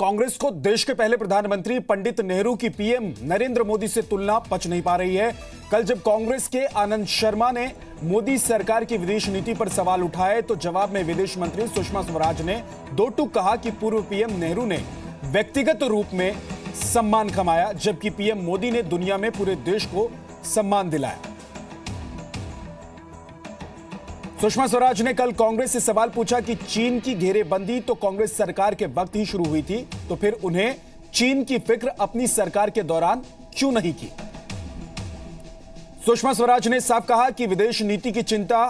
कांग्रेस को देश के पहले प्रधानमंत्री पंडित नेहरू की पीएम नरेंद्र मोदी से तुलना पच नहीं पा रही है। कल जब कांग्रेस के आनंद शर्मा ने मोदी सरकार की विदेश नीति पर सवाल उठाए तो जवाब में विदेश मंत्री सुषमा स्वराज ने दो टूक कहा कि पूर्व पीएम नेहरू ने व्यक्तिगत रूप में सम्मान कमाया, जबकि पीएम मोदी ने दुनिया में पूरे देश को सम्मान दिलाया। सुषमा स्वराज ने कल कांग्रेस से सवाल पूछा कि चीन की घेरेबंदी तो कांग्रेस सरकार के वक्त ही शुरू हुई थी, तो फिर उन्हें चीन की फिक्र अपनी सरकार के दौरान क्यों नहीं की। सुषमा स्वराज ने साफ कहा कि विदेश नीति की चिंता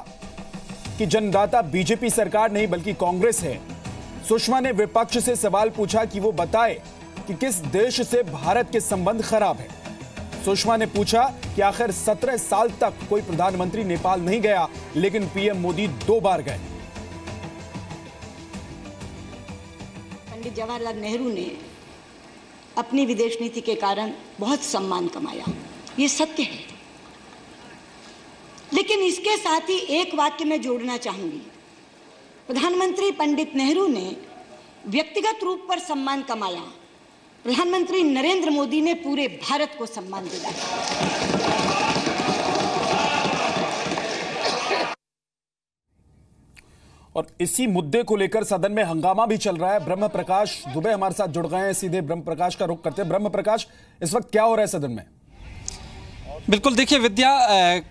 की जन्मदाता बीजेपी सरकार नहीं बल्कि कांग्रेस है। सुषमा ने विपक्ष से सवाल पूछा कि वो बताए कि किस देश से भारत के संबंध खराब है। सुषमा ने पूछा कि आखिर 17 साल तक कोई प्रधानमंत्री नेपाल नहीं गया, लेकिन पीएम मोदी 2 बार गए। पंडित जवाहरलाल नेहरू ने अपनी विदेश नीति के कारण बहुत सम्मान कमाया, ये सत्य है। लेकिन इसके साथ ही एक वाक्य मैं जोड़ना चाहूंगी। प्रधानमंत्री पंडित नेहरू ने व्यक्तिगत रूप पर सम्मान कमाया, प्रधानमंत्री नरेंद्र मोदी ने पूरे भारत को सम्मान दिलाया। और इसी मुद्दे को लेकर सदन में हंगामा भी चल रहा है। ब्रह्म प्रकाश दुबे हमारे साथ जुड़ गए हैं, सीधे ब्रह्म प्रकाश का रुख करते हैं। ब्रह्म प्रकाश, इस वक्त क्या हो रहा है सदन में? बिल्कुल, देखिए विद्या,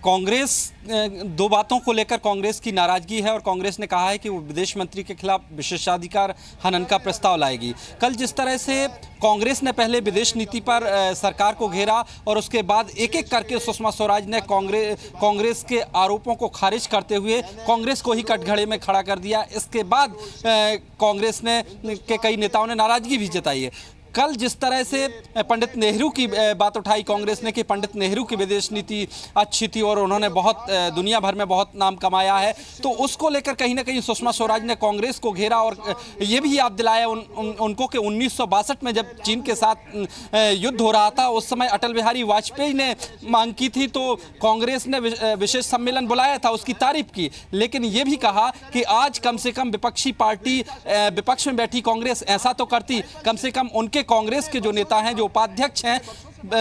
कांग्रेस दो बातों को लेकर कांग्रेस की नाराजगी है और कांग्रेस ने कहा है कि वो विदेश मंत्री के खिलाफ विशेषाधिकार हनन का प्रस्ताव लाएगी। कल जिस तरह से कांग्रेस ने पहले विदेश नीति पर सरकार को घेरा और उसके बाद एक एक करके सुषमा स्वराज ने कांग्रेस के आरोपों को खारिज करते हुए कांग्रेस को ही कटघरे में खड़ा कर दिया। इसके बाद कांग्रेस के कई नेताओं ने नाराजगी भी जताई है। कल जिस तरह से पंडित नेहरू की बात उठाई कांग्रेस ने कि पंडित नेहरू की विदेश नीति अच्छी थी और उन्होंने बहुत दुनिया भर में बहुत नाम कमाया है, तो उसको लेकर कहीं ना कहीं सुषमा स्वराज ने कांग्रेस को घेरा और ये भी याद दिलाया उनको कि 1962 में जब चीन के साथ युद्ध हो रहा था उस समय अटल बिहारी वाजपेयी ने मांग की थी, तो कांग्रेस ने विशेष सम्मेलन बुलाया था, उसकी तारीफ की। लेकिन ये भी कहा कि आज कम से कम विपक्षी पार्टी विपक्ष में बैठी कांग्रेस ऐसा तो करती, कम से कम उनके कांग्रेस के जो नेता हैं, जो उपाध्यक्ष हैं,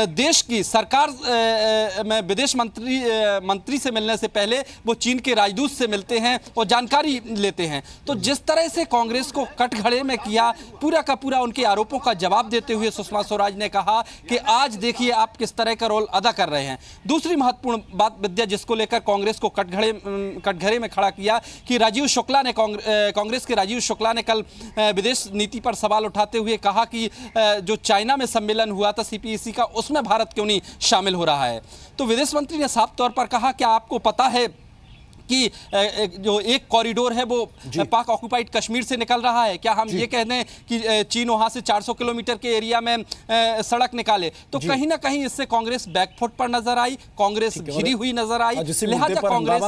देश की सरकार में विदेश मंत्री से मिलने से पहले वो चीन के राजदूत से मिलते हैं और जानकारी लेते हैं। तो जिस तरह से कांग्रेस को कटघरे में किया, पूरा का पूरा उनके आरोपों का जवाब देते हुए सुषमा स्वराज ने कहा कि आज देखिए आप किस तरह का रोल अदा कर रहे हैं। दूसरी महत्वपूर्ण बात विद्या, जिसको लेकर कांग्रेस को कटघरे में खड़ा किया कि राजीव शुक्ला ने कांग्रेस के राजीव शुक्ला ने कल विदेश नीति पर सवाल उठाते हुए कहा कि जो चाइना में सम्मेलन हुआ था CPEC का, उसमें भारत क्यों नहीं शामिल हो रहा है। तो विदेश मंत्री ने साफ तौर पर कहा, क्या आपको पता है कि जो एक कॉरिडोर है वो पाक ऑक्युपाइड कश्मीर से निकल रहा है? क्या हम ये कह दें कि चीन वहां से 400 किलोमीटर के एरिया में सड़क निकाले? तो कहीं ना कहीं इससे कांग्रेस बैकफुट पर नजर आई, कांग्रेस घिरी हुई नजर आई, लिहाजा कांग्रेस